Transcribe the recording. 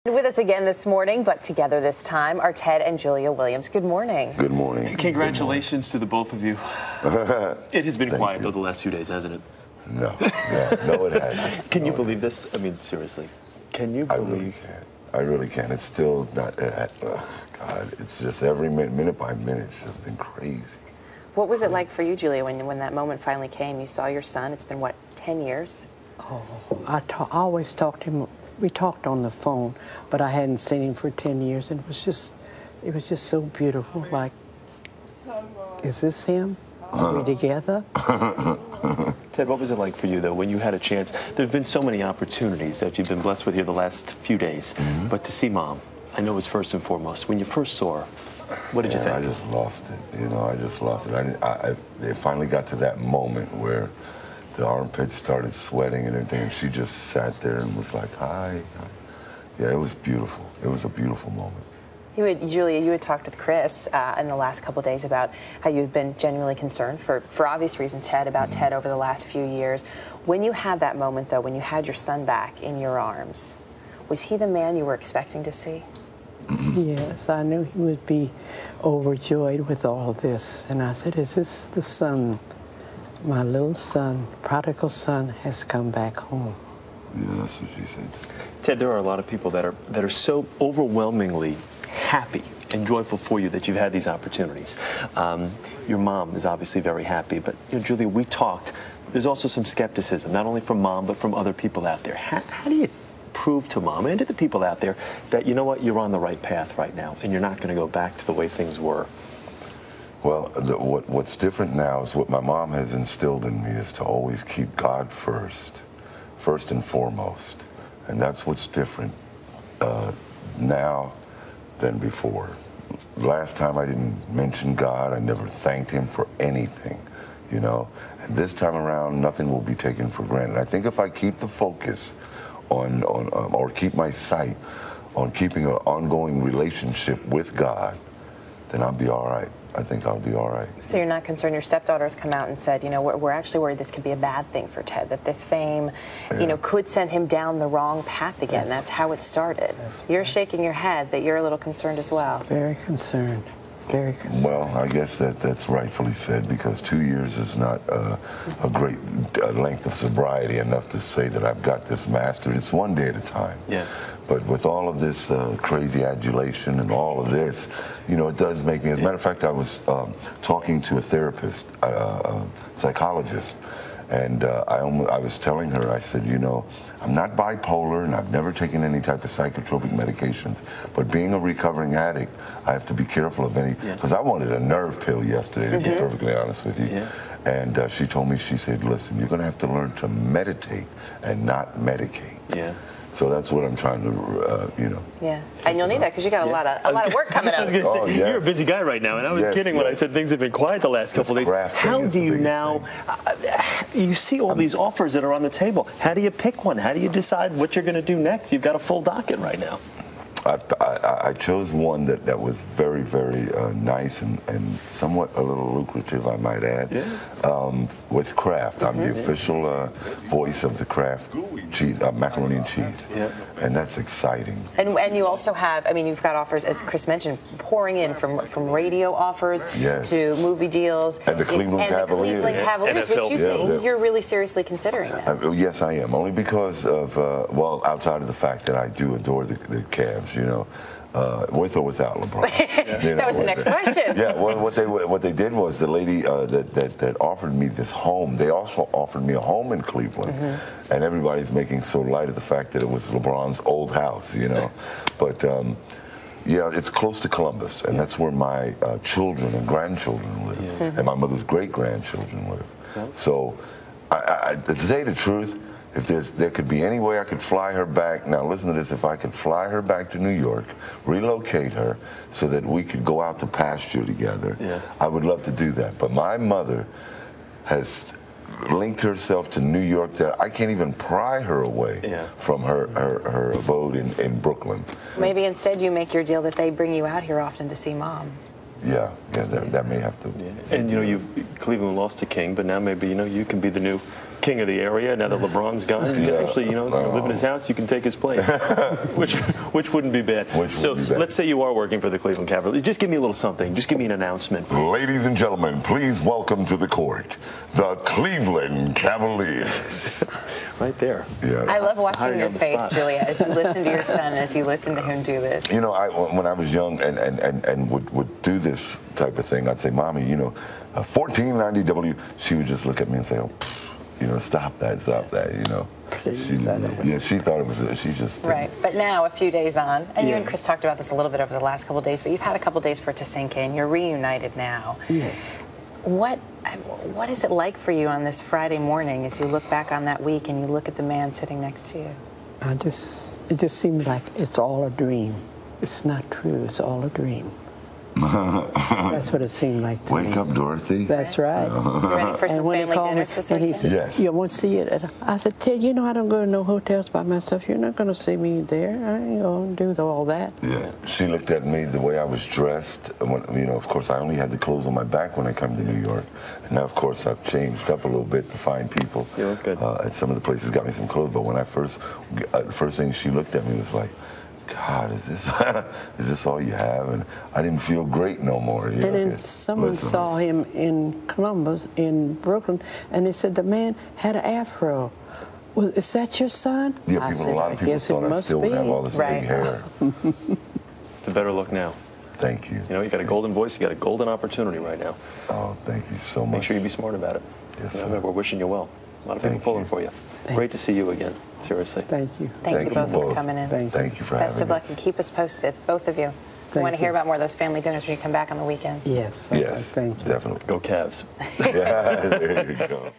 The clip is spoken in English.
With us again this morning, but together this time, are Ted and Julia Williams. Good morning. Good morning. Congratulations to the both of you. It has been quiet, though, the last few days, hasn't it? No, no, it hasn't. Can you believe this? I mean, seriously. Can you believe? I really can. I really can. It's still not, God, it's just every minute by minute, it's just been crazy. What was it like for you, Julia, when that moment finally came? You saw your son. It's been, what, 10 years? Oh, I always talked to him. We talked on the phone, but I hadn't seen him for 10 years, and it was just so beautiful. Like, is this him? Are we together? Ted, what was it like for you, though, when you had a chance? There have been so many opportunities that you've been blessed with here the last few days, but to see Mom, I know was first and foremost. When you first saw her, what did you think? I just lost it. You know, I just lost it. It finally got to that moment where the armpits started sweating and everything, and she just sat there and was like, hi. Yeah, it was beautiful. It was a beautiful moment. Julia, you had talked with Chris in the last couple of days about how you had been genuinely concerned, for obvious reasons, Ted, about Ted over the last few years. When you had that moment, though, when you had your son back in your arms, was he the man you were expecting to see? Yes, I knew he would be overjoyed with all this. And I said, is this the son? My little son, prodigal son, has come back home. Yeah, that's what she said. Ted, there are a lot of people that are so overwhelmingly happy and joyful for you that you've had these opportunities. Your mom is obviously very happy, but Julia, we talked. There's also some skepticism, not only from Mom, but from other people out there. How do you prove to Mom and to the people out there that, you know what, you're on the right path right now, and you're not going to go back to the way things were? Well, what's different now is what my mom has instilled in me is to always keep God first and foremost. And that's what's different now than before. Last time I didn't mention God. I never thanked him for anything, you know. And this time around, nothing will be taken for granted. I think if I keep the focus on or keep my sight on keeping an ongoing relationship with God, then I'll be all right. I think I'll be all right. So you're not concerned? Your stepdaughter's come out and said, you know, we're actually worried this could be a bad thing for Ted, that this fame, you know, could send him down the wrong path again. That's how it started. You're shaking your head that you're a little concerned as well. Very concerned. Very concerned. Well, I guess that's rightfully said, because 2 years is not a great length of sobriety enough to say that I've got this mastered. It's one day at a time. Yeah. But with all of this crazy adulation and all of this, you know, it does make me, as a matter of fact, I was talking to a therapist, psychologist, and I was telling her, I said, you know, I'm not bipolar and I've never taken any type of psychotropic medications, but being a recovering addict, I have to be careful of any, because I wanted a nerve pill yesterday, to be perfectly honest with you. Yeah. And she told me, she said, listen, you're going to have to learn to meditate and not medicate. Yeah. So that's what I'm trying to, you know. Yeah, and you'll need that because you got a lot of work coming up. I was going to say, you're a busy guy right now, and I was kidding when I said things have been quiet the last couple of days. How do you now, you see all these offers that are on the table. How do you pick one? How do you decide what you're going to do next? You've got a full docket right now. I chose one that was very, very nice and somewhat a little lucrative, I might add, with Kraft. I'm the official voice of the Kraft cheese, macaroni and cheese, and that's exciting. And you also have, I mean, you've got offers, as Chris mentioned, pouring in from radio offers to movie deals. And the Cleveland Cavaliers. Which you say you're really seriously considering that. Yes, I am, only because of, well, outside of the fact that I do adore the Cavs. You know, with or without LeBron. You know, that was the next question. Yeah, well, what they did was the lady that offered me this home, they also offered me a home in Cleveland, and everybody's making so light of the fact that it was LeBron's old house, you know. But yeah, it's close to Columbus, and that's where my children and grandchildren live, and my mother's great-grandchildren live. So, to tell you the truth, if there could be any way I could fly her back, now listen to this, if I could fly her back to New York, relocate her so that we could go out to pasture together, I would love to do that. But my mother has linked herself to New York that I can't even pry her away from her abode in Brooklyn. Maybe instead you make your deal that they bring you out here often to see Mom. Yeah, that may have to. And you know, Cleveland lost to King, but now maybe, you know, you can be the new king of the area. Now that LeBron's gone, you can actually, live in his house. You can take his place, which wouldn't be bad. Let's say you are working for the Cleveland Cavaliers. Just give me a little something. Just give me an announcement. Ladies and gentlemen, please welcome to the court the Cleveland Cavaliers. Right there. Yeah. I love watching your face, Julia, as you listen to your son, as you listen to him do this. You know, when I was young and would do this type of thing, I'd say, Mommy, 1490W. She would just look at me and say, oh, stop that, she thought it was, she just didn't. Right, but now a few days on, and you and Chris talked about this a little bit over the last couple of days, but you've had a couple of days for it to sink in. You're reunited now. Yes. What is it like for you on this Friday morning as you look back on that week and you look at the man sitting next to you? It just seems like it's all a dream. It's not true. It's all a dream. That's what it seemed like to me. Wake up, Dorothy. That's right. You ready for some family dinners this weekend? And he said, yes. You won't see it. I said, Ted, I don't go to no hotels by myself. You're not going to see me there. I ain't going to do all that. Yeah. She looked at me the way I was dressed. When, of course, I only had the clothes on my back when I come to New York. And now, of course, I've changed up a little bit to find people. You look good. At some of the places got me some clothes. But when I the first thing she looked at me was like, God, is this all you have? And I didn't feel great no more. And then someone saw him in Columbus, in Brooklyn, and they said the man had an afro. Well, is that your son? Yeah, a lot of people thought I still would have all this big hair. It's a better look now. Thank you. You got a golden voice. You got a golden opportunity right now. Oh, thank you so much. Make sure you be smart about it. Yes, sir. We're wishing you well. A lot of people pulling for you. Great to see you again. Seriously. Thank you. Thank you both for coming in. Thank you for having me. Best of luck and keep us posted, both of you. We want to hear about more of those family dinners when you come back on the weekends. Yes. Yes, Thank you. Definitely. Go Cavs. Yeah, there you go.